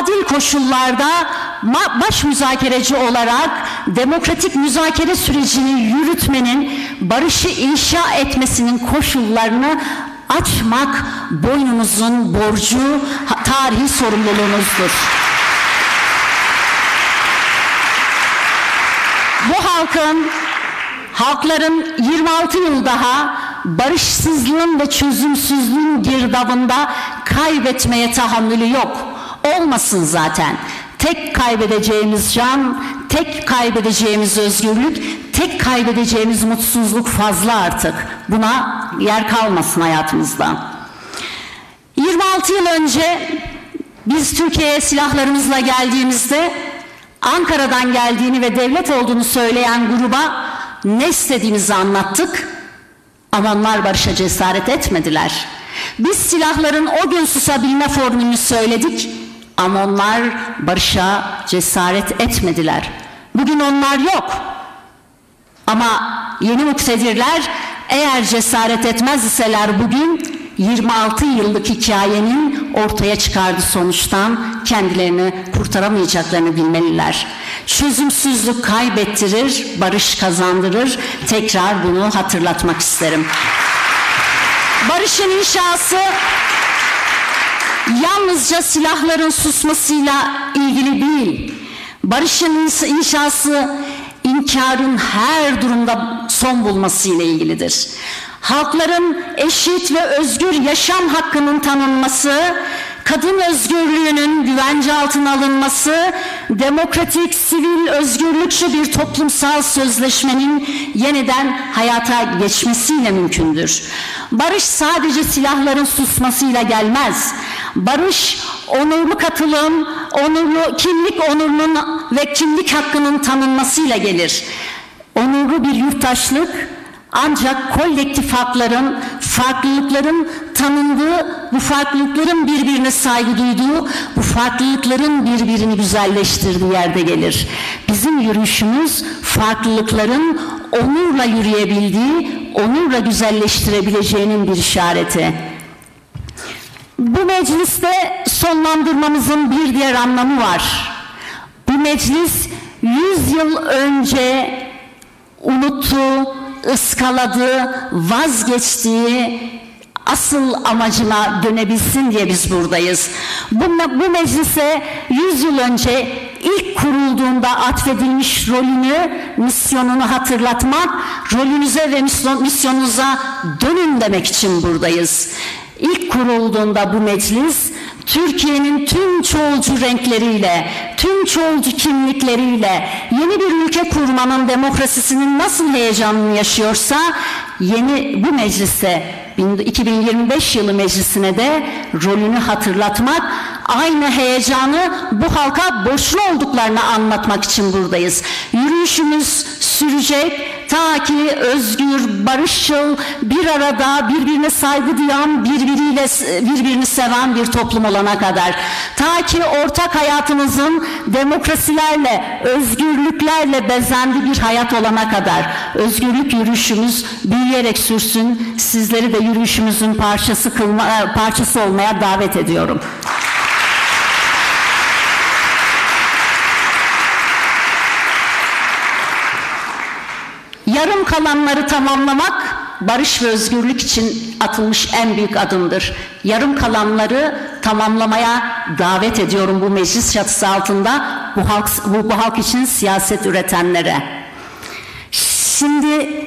adil koşullarda baş müzakereci olarak demokratik müzakere sürecini yürütmenin, barışı inşa etmesinin koşullarını açmak boynumuzun borcu, tarihi sorumluluğumuzdur. Bu halkların 26 yıl daha barışsızlığın ve çözümsüzlüğün girdabında kaybetmeye tahammülü yok. Olmasın zaten. Tek kaybedeceğimiz can, tek kaybedeceğimiz özgürlük, tek kaybedeceğimiz mutsuzluk fazla artık. Buna yer kalmasın hayatımızda. 26 yıl önce biz Türkiye'ye silahlarımızla geldiğimizde Ankara'dan geldiğini ve devlet olduğunu söyleyen gruba ne istediğimizi anlattık ama onlar barışa cesaret etmediler. Biz silahların o gün susabilme formülünü söyledik ama onlar barışa cesaret etmediler. Bugün onlar yok ama yeni muktedirler eğer cesaret etmez iseler bugün 26 yıllık hikayenin ortaya çıkardığı sonuçtan kendilerini kurtaramayacaklarını bilmeliler. Çözümsüzlük kaybettirir, barış kazandırır. Tekrar bunu hatırlatmak isterim. Barışın inşası yalnızca silahların susmasıyla ilgili değil. Barışın inşası inkarın her durumda son bulmasıyla ilgilidir. Halkların eşit ve özgür yaşam hakkının tanınması, kadın özgürlüğünün güvence altına alınması, demokratik, sivil, özgürlükçü bir toplumsal sözleşmenin yeniden hayata geçmesiyle mümkündür. Barış sadece silahların susmasıyla gelmez. Barış, onurlu katılım, kimlik onurunun ve kimlik hakkının tanınmasıyla gelir. Onurlu bir yurttaşlık, ancak kolektif hakların, farklılıkların tanındığı, bu farklılıkların birbirine saygı duyduğu, bu farklılıkların birbirini güzelleştirdiği yerde gelir. Bizim yürüyüşümüz farklılıkların onurla yürüyebildiği, onurla güzelleştirebileceğinin bir işareti. Bu mecliste sonlandırmamızın bir diğer anlamı var. Bu meclis 100 yıl önce unuttuğu, ıskaladığı, vazgeçtiği asıl amacına dönebilsin diye biz buradayız. Bu meclise 100 yıl önce ilk kurulduğunda atfedilmiş rolünü, misyonunu hatırlatmak, rolünüze ve misyonunuza dönün demek için buradayız. İlk kurulduğunda bu meclis, Türkiye'nin tüm çoğulcu renkleriyle, tüm çoğulcu kimlikleriyle yeni bir ülke kurmanın demokrasisinin nasıl heyecanını yaşıyorsa, bu meclise, 2025 yılı meclisine de rolünü hatırlatmak, aynı heyecanı bu halka borçlu olduklarını anlatmak için buradayız. Yürüyüşümüz sürecek ta ki özgür, barışçıl, bir arada birbirine saygı duyan, birbirini seven bir toplum olana kadar. Ta ki ortak hayatımızın demokrasilerle, özgürlüklerle bezendiği bir hayat olana kadar. Özgürlük yürüyüşümüz büyüyerek sürsün. Sizleri de yürüyüşümüzün parçası olmaya davet ediyorum. Yarım kalanları tamamlamak, barış ve özgürlük için atılmış en büyük adımdır. Yarım kalanları tamamlamaya davet ediyorum bu meclis çatısı altında, bu halk için siyaset üretenlere. Şimdi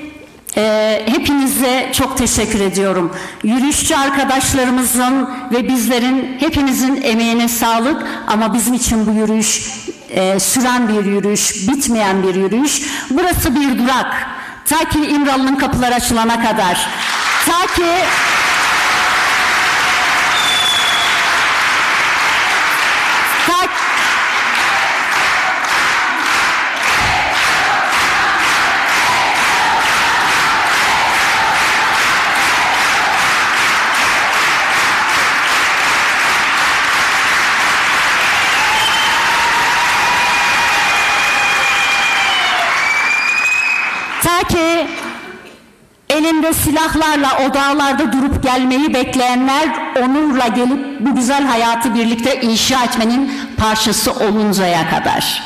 hepinize çok teşekkür ediyorum. Yürüyüşçü arkadaşlarımızın ve bizlerin hepinizin emeğine sağlık, ama bizim için bu yürüyüş süren bir yürüyüş, bitmeyen bir yürüyüş. Burası bir durak. Ta ki İmralı'nın kapıları açılana kadar. Ta ki elinde silahlarla o dağlarda durup gelmeyi bekleyenler onurla gelip bu güzel hayatı birlikte inşa etmenin parçası oluncaya kadar.